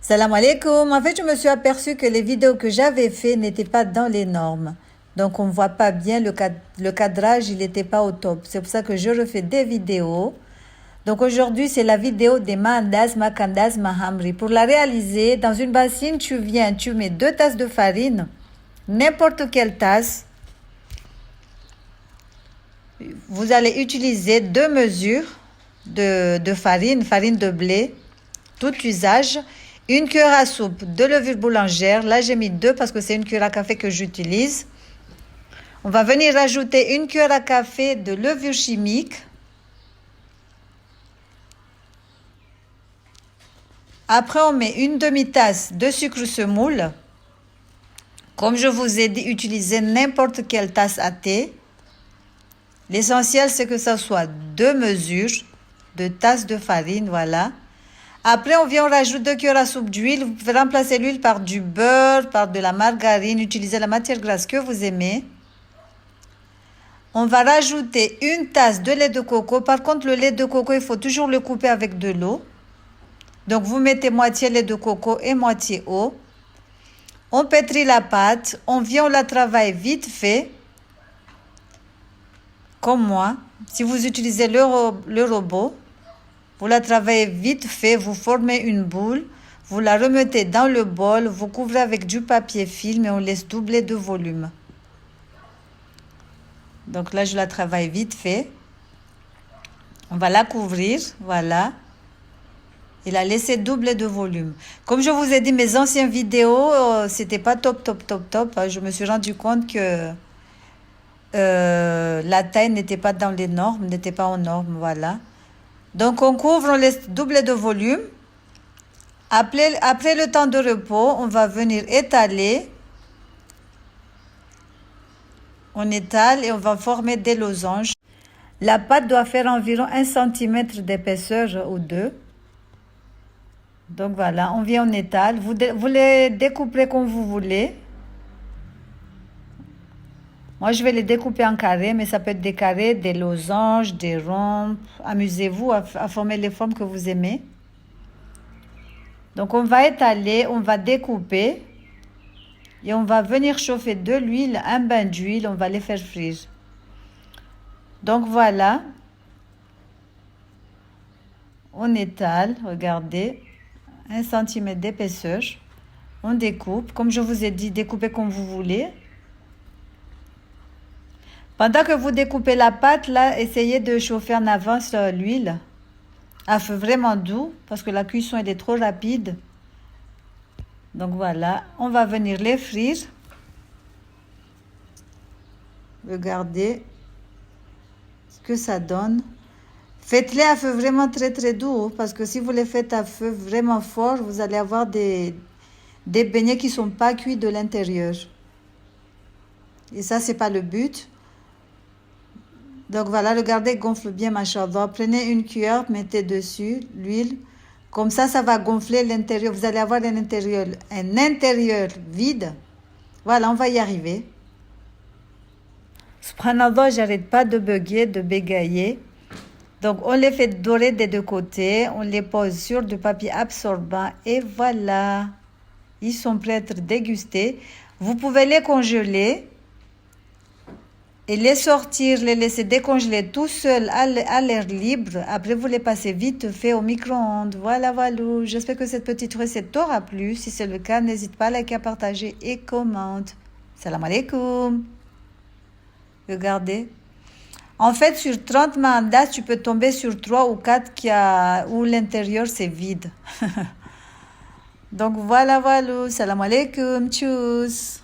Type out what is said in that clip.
Salam alaikum. En fait, je me suis aperçue que les vidéos que j'avais fait n'étaient pas dans les normes. Donc, on ne voit pas bien le cadrage, il n'était pas au top. C'est pour ça que je refais des vidéos. Donc, aujourd'hui, c'est la vidéo des maandas, makandas, mahamri. Pour la réaliser, dans une bassine, tu mets 2 tasses de farine, n'importe quelle tasse. Vous allez utiliser 2 mesures de farine de blé, tout usage. Une cuillère à soupe de levure boulangère. Là, j'ai mis 2 parce que c'est une cuillère à café que j'utilise. On va venir rajouter une cuillère à café de levure chimique. Après, on met une demi-tasse de sucre semoule. Comme je vous ai dit, utilisez n'importe quelle tasse à thé. L'essentiel, c'est que ça soit 2 mesures de tasses de farine, voilà. Après, on rajoute 2 cuillères à soupe d'huile. Vous pouvez remplacer l'huile par du beurre, par de la margarine. Utilisez la matière grasse que vous aimez. On va rajouter une tasse de lait de coco. Par contre, le lait de coco, il faut toujours le couper avec de l'eau. Donc, vous mettez moitié lait de coco et moitié eau. On pétrit la pâte. On la travaille vite fait. Comme moi. Si vous utilisez le robot, vous la travaillez vite fait, vous formez une boule, vous la remettez dans le bol, vous couvrez avec du papier film et on laisse doubler de volume. Donc là, je la travaille vite fait. On va la couvrir, voilà. Et la laisser doubler de volume. Comme je vous ai dit, mes anciennes vidéos, c'était pas top. Je me suis rendu compte que la taille n'était pas dans les normes, n'était pas aux normes, voilà. Donc, on couvre, on laisse doubler de volume. Après le temps de repos, on va venir étaler. On étale et on va former des losanges. La pâte doit faire environ 1 cm d'épaisseur ou 2. Donc, voilà, on étale. Vous les découpez comme vous voulez. Moi, je vais les découper en carrés, mais ça peut être des carrés, des losanges, des ronds. Amusez-vous à former les formes que vous aimez. Donc, on va étaler, on va découper. Et on va venir chauffer de l'huile, un bain d'huile, on va les faire frire. Donc, voilà. On étale, regardez, 1 cm d'épaisseur. On découpe. Comme je vous ai dit, découpez comme vous voulez. Pendant que vous découpez la pâte, là, essayez de chauffer en avance l'huile à feu vraiment doux parce que la cuisson elle est trop rapide. Donc voilà, on va venir les frire. Regardez ce que ça donne. Faites-les à feu vraiment très doux parce que si vous les faites à feu vraiment fort, vous allez avoir des beignets qui ne sont pas cuits de l'intérieur. Et ça, c'est pas le but. Donc voilà, regardez, gonfle bien, machallah. Prenez une cuillère, mettez dessus l'huile. Comme ça va gonfler l'intérieur. Vous allez avoir un intérieur vide. Voilà, on va y arriver. Subhanallah, j'arrête pas de bugger, de bégayer. Donc, on les fait dorer des 2 côtés. On les pose sur du papier absorbant. Et voilà. Ils sont prêts à être dégustés. Vous pouvez les congeler. Et les sortir, les laisser décongeler tout seul à l'air libre. Après, vous les passez vite fait au micro-ondes. Voilà. J'espère que cette petite recette t'aura plu. Si c'est le cas, n'hésite pas à liker, à partager et commente. Salam alaikum. Regardez. En fait, sur 30 mandats, tu peux tomber sur 3 ou 4 où l'intérieur c'est vide. Donc voilà. Salam alaikum. Tchuss.